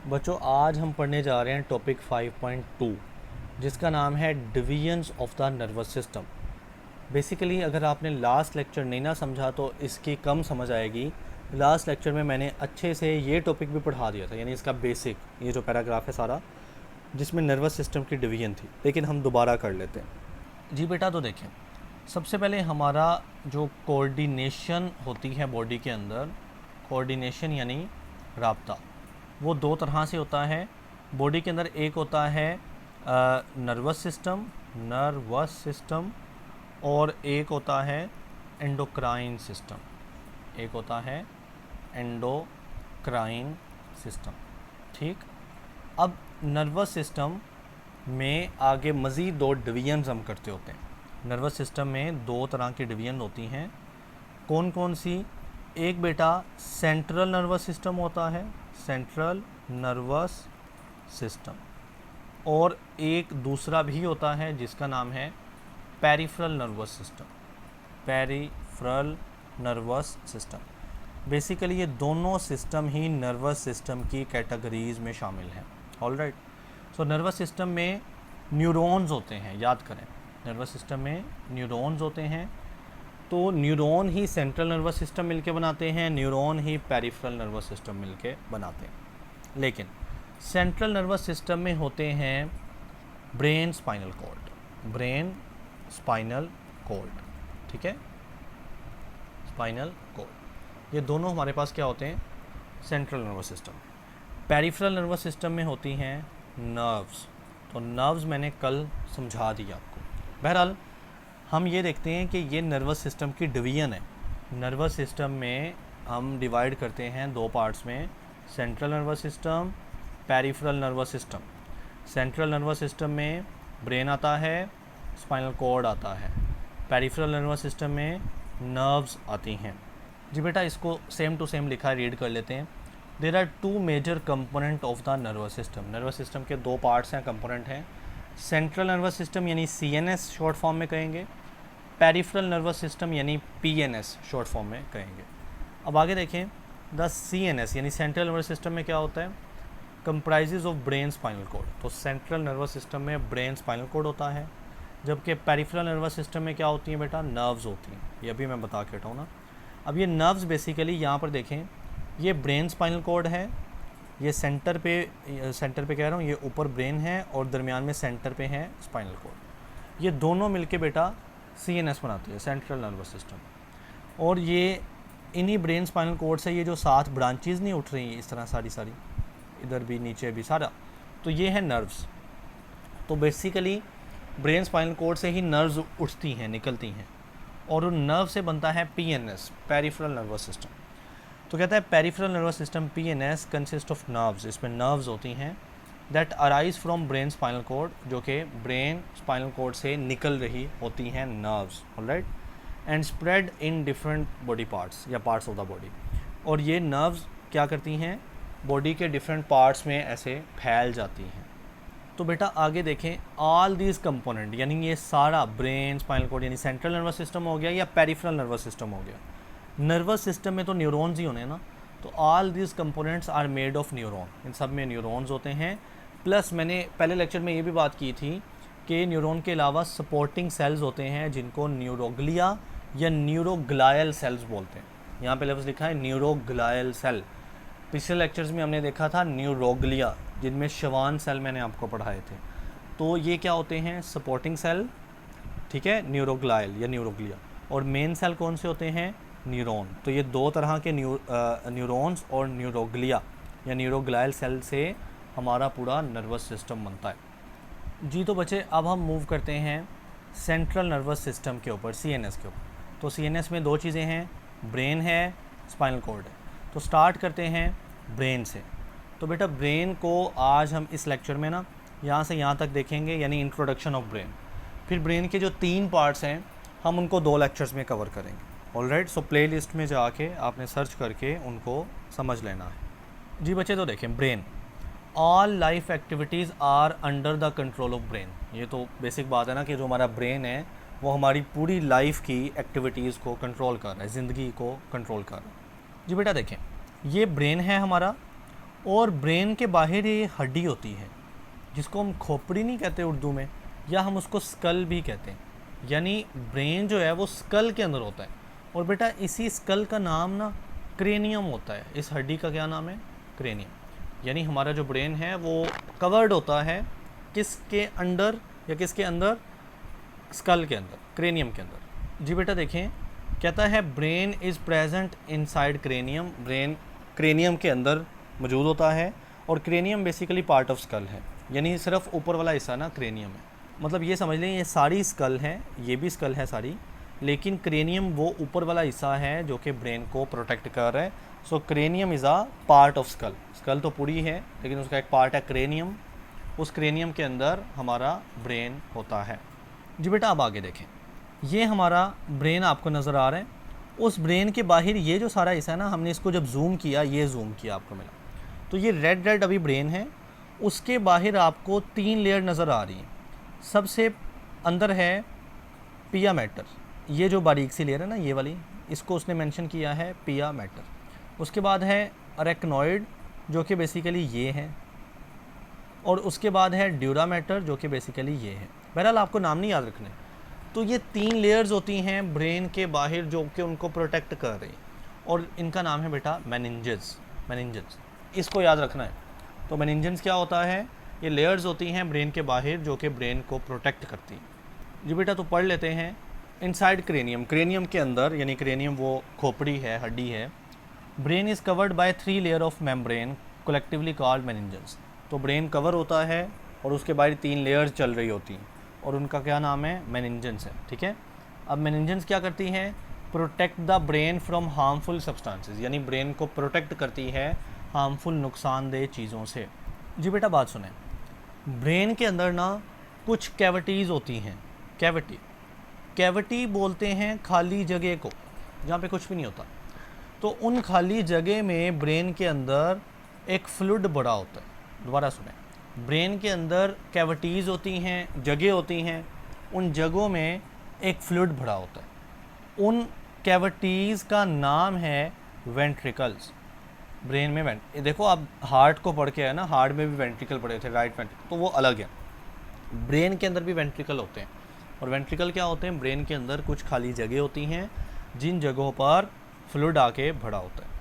बच्चों आज हम पढ़ने जा रहे हैं टॉपिक 5.2 जिसका नाम है divisions of the nervous system. Basically अगर आपने लास्ट लेक्चर नहीं ना समझा तो इसकी कम समझ आएगी। लास्ट लेक्चर में मैंने अच्छे से ये टॉपिक भी पढ़ा दिया था, यानी इसका बेसिक ये जो पैराग्राफ है सारा जिसमें नर्वस सिस्टम की डिवीजन थी, लेकिन हम दोबारा कर लेते हैं। जी बेटा, तो देखें सबसे पहले हमारा जो कोऑर्डिनेशन होती है बॉडी के अंदर, कोऑर्डिनेशन यानी राब्ता, वो दो तरह से होता है बॉडी के अंदर। एक होता है नर्वस सिस्टम और एक होता है एंडोक्राइन सिस्टम। एक होता है एंडोक्राइन सिस्टम, ठीक। अब नर्वस सिस्टम में आगे मज़ीद दो डिवीजन्स हम करते होते हैं। नर्वस सिस्टम में दो तरह की डिवीजन होती हैं। कौन कौन सी? एक बेटा सेंट्रल नर्वस सिस्टम होता है, सेंट्रल नर्वस सिस्टम, और एक दूसरा भी होता है जिसका नाम है peripheral nervous system. Peripheral nervous system. Basically ये दोनों सिस्टम ही नर्वस सिस्टम की कैटेगरीज में शामिल हैं। ऑलराइट, सो नर्वस सिस्टम में न्यूरॉन्स होते हैं, याद करें नर्वस सिस्टम में न्यूरॉन्स होते हैं। तो न्यूरॉन ही सेंट्रल नर्वस सिस्टम मिलके बनाते हैं, न्यूरॉन ही पेरिफेरल नर्वस सिस्टम मिलके बनाते हैं। लेकिन सेंट्रल नर्वस सिस्टम में होते हैं brain spinal cord, brain spinal cord, ठीक है, स्पाइनल कॉर्ड। ये दोनों हमारे पास क्या होते हैं? Central nervous system. Peripheral nervous system में होती हैं नर्व्स। तो नर्व्स मैंने कल समझा दिया आपको। बहरहाल हम ये देखते हैं कि ये नर्वस सिस्टम की डिवीजन है। नर्वस सिस्टम में हम डिवाइड करते हैं दो पार्ट्स में, central nervous system, peripheral nervous system. Central nervous system में ब्रेन आता है, स्पाइनल कॉर्ड आता है। पेरिफेरल नर्वस सिस्टम में नर्व्स आती हैं। जी बेटा, इसको सेम टू सेम लिखा है, रीड कर लेते हैं। There are two major component of the nervous system. Nervous system के दो पार्ट्स हैं, कंपोनेंट हैं। सेंट्रल नर्वस सिस्टम यानी CNS शॉर्ट फॉर्म में कहेंगे, पेरिफेरल नर्वस सिस्टम यानी PNS शॉर्ट फॉर्म में कहेंगे। अब आगे देखें, द CNS यानी सेंट्रल नर्वस सिस्टम में क्या होता है? Comprises of brain spinal cord. तो सेंट्रल नर्वस सिस्टम में ब्रेन स्पाइनल कॉर्ड होता है, जबकि पेरिफेरल नर्वस सिस्टम में क्या होती हैं बेटा? नर्व्स होती हैं। ये अभी मैं बता के हटाऊँ ना। अब ये नर्व्स बेसिकली यहाँ पर देखें, ये ब्रेन स्पाइनल कॉर्ड है, ये सेंटर पे कह रहा हूँ, ये ऊपर ब्रेन है और दरमियान में सेंटर पे है स्पाइनल कॉर्ड। ये दोनों मिलके बेटा CNS बनाती है, सेंट्रल नर्वस सिस्टम। और ये इन्हीं ब्रेन स्पाइनल कॉर्ड से ये जो 7 ब्रांचेज नहीं उठ रही हैं इस तरह सारी इधर भी नीचे भी सारा, तो ये है नर्व्स। तो बेसिकली ब्रेन स्पाइनल कॉर्ड से ही नर्व्स उठती हैं, निकलती हैं, और उन नर्व से बनता है PNS, पेरिफेरल नर्वस सिस्टम। तो कहता है peripheral nervous system PNS consist of nerves. इसमें नर्व्स होती हैं that arise from brain spinal cord, जो कि ब्रेन स्पाइनल कॉर्ड से निकल रही होती हैं nerves. Alright, and spread in different body parts या पार्ट्स ऑफ द बॉडी। और ये नर्व्स क्या करती हैं? बॉडी के डिफरेंट पार्ट्स में ऐसे फैल जाती हैं। तो बेटा आगे देखें, ऑल दीज कंपोनेंट यानी ये सारा ब्रेन स्पाइनल कॉर्ड यानी सेंट्रल नर्वस सिस्टम हो गया या पेरिफेरल नर्वस सिस्टम हो गया। नर्वस सिस्टम में तो न्यूरॉन्स ही होने हैं ना, तो all these components are made of neuron. इन सब में न्यूरॉन्स होते हैं। प्लस मैंने पहले लेक्चर में ये भी बात की थी कि न्यूरॉन के अलावा सपोर्टिंग सेल्स होते हैं जिनको न्यूरोग्लिया या न्यूरोग्लायल सेल्स बोलते हैं। यहाँ पे लफ्ज़ लिखा है न्यूरोग्लायल सेल। पिछले लेक्चर्स में हमने देखा था न्यूरोग्लिया, जिनमें शवान सेल मैंने आपको पढ़ाए थे। तो ये क्या होते हैं? सपोर्टिंग सेल, ठीक है, न्यूरोग्लायल या न्यूरोग्लिया। और मेन सेल कौन से होते हैं? न्यूरॉन। तो ये दो तरह के न्यूरॉन्स और न्यूरोग्लिया या न्यूरोग्लायल सेल से हमारा पूरा नर्वस सिस्टम बनता है। जी तो बच्चे, अब हम मूव करते हैं सेंट्रल नर्वस सिस्टम के ऊपर, CNS के ऊपर। तो CNS में दो चीज़ें हैं, ब्रेन है, स्पाइनल कॉर्ड है। तो स्टार्ट करते हैं ब्रेन से। तो बेटा ब्रेन को आज हम इस लेक्चर में ना यहाँ से यहाँ तक देखेंगे, यानी इंट्रोडक्शन ऑफ ब्रेन। फिर ब्रेन के जो 3 पार्ट्स हैं हम उनको 2 लेक्चर्स में कवर करेंगे। ऑलराइट, सो प्लेलिस्ट में जाके आपने सर्च करके उनको समझ लेना है। जी बच्चे, तो देखें brain, all life activities are under the control of brain. ये तो बेसिक बात है ना कि जो हमारा ब्रेन है वो हमारी पूरी लाइफ की एक्टिविटीज़ को कंट्रोल कर रहा है, ज़िंदगी को कंट्रोल कर रहा है। जी बेटा देखें, ये ब्रेन है हमारा और ब्रेन के बाहर ये हड्डी होती है जिसको हम खोपड़ी नहीं कहते उर्दू में, या हम उसको स्कल भी कहते हैं। यानी ब्रेन जो है वो स्कल के अंदर होता है, और बेटा इसी स्कल का नाम ना क्रेनियम होता है। इस हड्डी का क्या नाम है? क्रेनियम। यानी हमारा जो ब्रेन है वो कवर्ड होता है किसके अंडर, या किसके अंदर? स्कल के अंदर, क्रेनियम के अंदर। जी बेटा देखें, कहता है brain is present inside cranium. Brain cranium के अंदर मौजूद होता है, और cranium basically part of school है, यानी सिर्फ ऊपर वाला हिस्सा ना क्रेनियम है। मतलब ये समझ लें ये सारी स्कल है, ये भी स्कल है सारी, लेकिन क्रेनियम वो ऊपर वाला हिस्सा है जो कि ब्रेन को प्रोटेक्ट कर रहा है। So cranium is a part of skull. Skull तो पूरी है लेकिन उसका एक पार्ट है क्रेनियम। उस क्रेनियम के अंदर हमारा ब्रेन होता है। जी बेटा अब आगे देखें, ये हमारा ब्रेन आपको नज़र आ रहा है। उस ब्रेन के बाहर ये जो सारा हिस्सा है ना, हमने इसको जब जूम किया, ये जूम किया आपको मिला, तो ये रेड रेड अभी ब्रेन है। उसके बाहर आपको 3 लेयर नज़र आ रही हैं। सबसे अंदर है पिया मैटर, ये जो बारीक सी लेयर है ना ये वाली, इसको उसने मेंशन किया है पिया मैटर। उसके बाद है अरेक्नॉइड जो कि बेसिकली ये है, और उसके बाद है ड्यूरा मैटर जो कि बेसिकली ये है। बहरहाल आपको नाम नहीं याद रखने। तो ये 3 लेयर्स होती हैं ब्रेन के बाहर जो कि उनको प्रोटेक्ट कर रही हैं, और इनका नाम है बेटा मेनिंजेस। मेनिंजेस इसको याद रखना है। तो मेनिंजेस क्या होता है? ये लेयर्स होती हैं ब्रेन के बाहर जो कि ब्रेन को प्रोटेक्ट करती हैं। जी बेटा तो पढ़ लेते हैं। इनसाइड क्रेनियम, क्रेनियम के अंदर, यानी क्रेनियम वो खोपड़ी है, हड्डी है। Brain is covered by 3 layer of membrane collectively called meninges. तो ब्रेन कवर होता है और उसके बाहर 3 लेयर्स चल रही होती हैं, और उनका क्या नाम है? मेनिंजेस है। ठीक है। अब मेनिंजेस क्या करती हैं? Protect the brain from harmful substances, यानी ब्रेन को प्रोटेक्ट करती है हार्मफुल नुकसानदेह चीज़ों से। जी बेटा बात सुने, ब्रेन के अंदर ना कुछ कैविटीज़ होती हैं। कैविटी बोलते हैं खाली जगह को, जहाँ पे कुछ भी नहीं होता। तो उन खाली जगह में ब्रेन के अंदर एक फ्लूइड भरा होता है। दोबारा सुने, ब्रेन के अंदर कैविटीज़ होती हैं, जगह होती हैं, उन जगहों में एक फ्लूइड भरा होता है। उन कैविटीज़ का नाम है वेंट्रिकल्स। ब्रेन में देखो आप हार्ट को पढ़ के है ना, हार्ट में भी वेंट्रिकल पढ़े थे, राइट वेंट्रिकल, तो वो अलग है। ब्रेन के अंदर भी वेंट्रिकल होते हैं, और वेंट्रिकल क्या होते हैं? ब्रेन के अंदर कुछ खाली जगह होती हैं जिन जगहों पर फ्लूइड आके भरा होता है।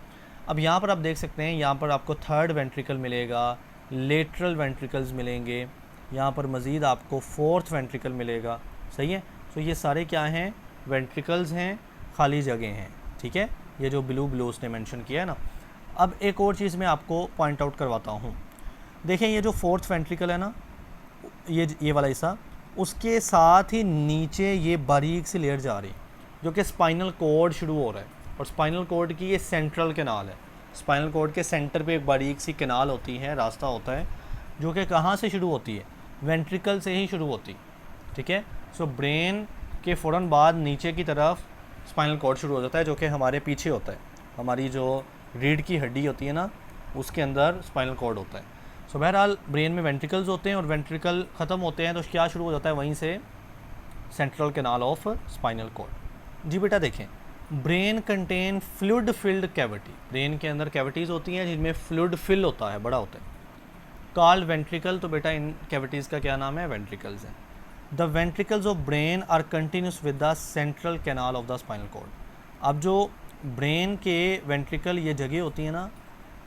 अब यहाँ पर आप देख सकते हैं, यहाँ पर आपको 3rd वेंट्रिकल मिलेगा, लेटरल वेंट्रिकल्स मिलेंगे, यहाँ पर मज़ीद आपको 4th वेंट्रिकल मिलेगा। सही है। तो ये सारे क्या हैं? वेंट्रिकल्स हैं, खाली जगह हैं। ठीक है, ये जो ब्लू उसने मेंशन किया है ना। अब एक और चीज़ मैं आपको पॉइंट आउट करवाता हूँ। देखें ये जो 4th वेंट्रिकल है ना, ये वाला हिस्सा, उसके साथ ही नीचे ये बारीक सी लेयर जा रही है जो कि स्पाइनल कॉर्ड शुरू हो रहा है, और स्पाइनल कॉर्ड की ये सेंट्रल कैनाल है। स्पाइनल कॉर्ड के सेंटर पे एक बारीक सी कैनाल होती है, रास्ता होता है, जो कि कहाँ से शुरू होती है? वेंट्रिकल से ही शुरू होती है। ठीक है। सो ब्रेन के फ़ौरन बाद नीचे की तरफ स्पाइनल कॉर्ड शुरू हो जाता है, जो कि हमारे पीछे होता है। हमारी जो रीढ़ की हड्डी होती है ना, उसके अंदर स्पाइनल कॉर्ड होता है। सो बहरहाल ब्रेन में वेंट्रिकल्स होते हैं, और वेंट्रिकल ख़त्म होते हैं तो क्या शुरू हो जाता है? वहीं से central canal of spinal cord. जी बेटा देखें, brain contain fluid filled cavity. Brain के अंदर कैविटीज़ होती हैं जिनमें फ्लूइड फिल होता है, बड़ा होता है, कॉल्ड वेंट्रिकल। तो बेटा इन कैविटीज़ का क्या नाम है? वेंट्रिकल्स है। The ventricles of brain are continuous with the central canal of the spinal cord. अब जो ब्रेन के वेंट्रिकल ये जगह होती है ना,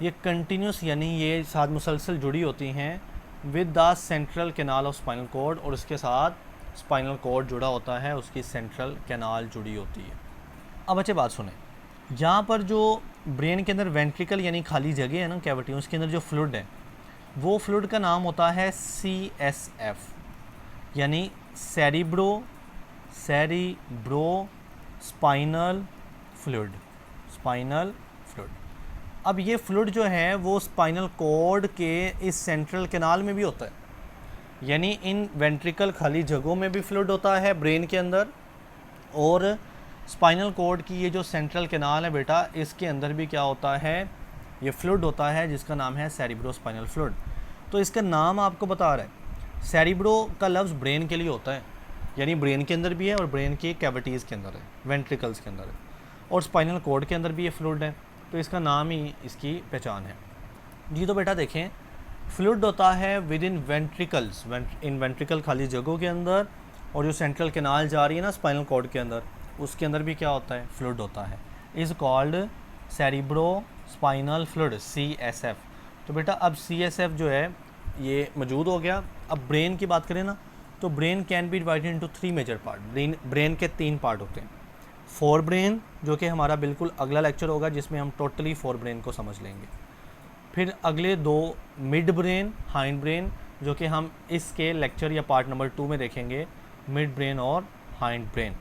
ये कंटिन्यूस यानी ये साथ मुसलसल जुड़ी होती हैं with the central canal of spinal cord, और इसके साथ स्पाइनल कॉर्ड जुड़ा होता है, उसकी सेंट्रल कैनाल जुड़ी होती है। अब अच्छे बात सुने, यहाँ पर जो ब्रेन के अंदर वेंट्रिकल यानी खाली जगह है ना, कैविटी, उसके अंदर जो फ्लूइड है, वो फ्लूइड का नाम होता है CSF, यानी cerebro spinal fluid. Spinal fluid. अब ये फ्लूइड जो है वो स्पाइनल कॉर्ड के इस सेंट्रल कैनाल में भी होता है, यानी इन वेंट्रिकल खाली जगहों में भी फ्लूइड होता है ब्रेन के अंदर, और स्पाइनल कॉर्ड की ये जो सेंट्रल कैनाल है बेटा, इसके अंदर भी क्या होता है? ये फ्लूइड होता है जिसका नाम है सेरिब्रोस्पाइनल फ्लूइड। तो इसका नाम आपको बता रहा है, सेरिब्रो का लफ्ज़ ब्रेन के लिए होता है, यानी ब्रेन के अंदर भी है और ब्रेन की कैविटीज़ के अंदर है, वेंट्रिकल्स के अंदर है, और स्पाइनल कॉर्ड के अंदर भी ये फ्लूइड है, तो इसका नाम ही इसकी पहचान है। जी तो बेटा देखें, फ्लूइड होता है with in ventricles, in ventricle खाली जगहों के अंदर, और जो सेंट्रल कैनाल जा रही है ना स्पाइनल कॉर्ड के अंदर, उसके अंदर भी क्या होता है, फ्लूइड होता है। Is called cerebro spinal fluid, CSF। तो बेटा अब CSF जो है ये मौजूद हो गया। अब ब्रेन की बात करें ना, तो brain can be divided into 3 major part. Brain के 3 पार्ट होते हैं। फोर ब्रेन, जो कि हमारा बिल्कुल अगला लेक्चर होगा जिसमें हम टोटली फोर ब्रेन को समझ लेंगे। फिर अगले 2 मिड ब्रेन, हाइंड ब्रेन, जो कि हम इसके लेक्चर या पार्ट नंबर 2 में देखेंगे, मिड ब्रेन और हाइंड ब्रेन।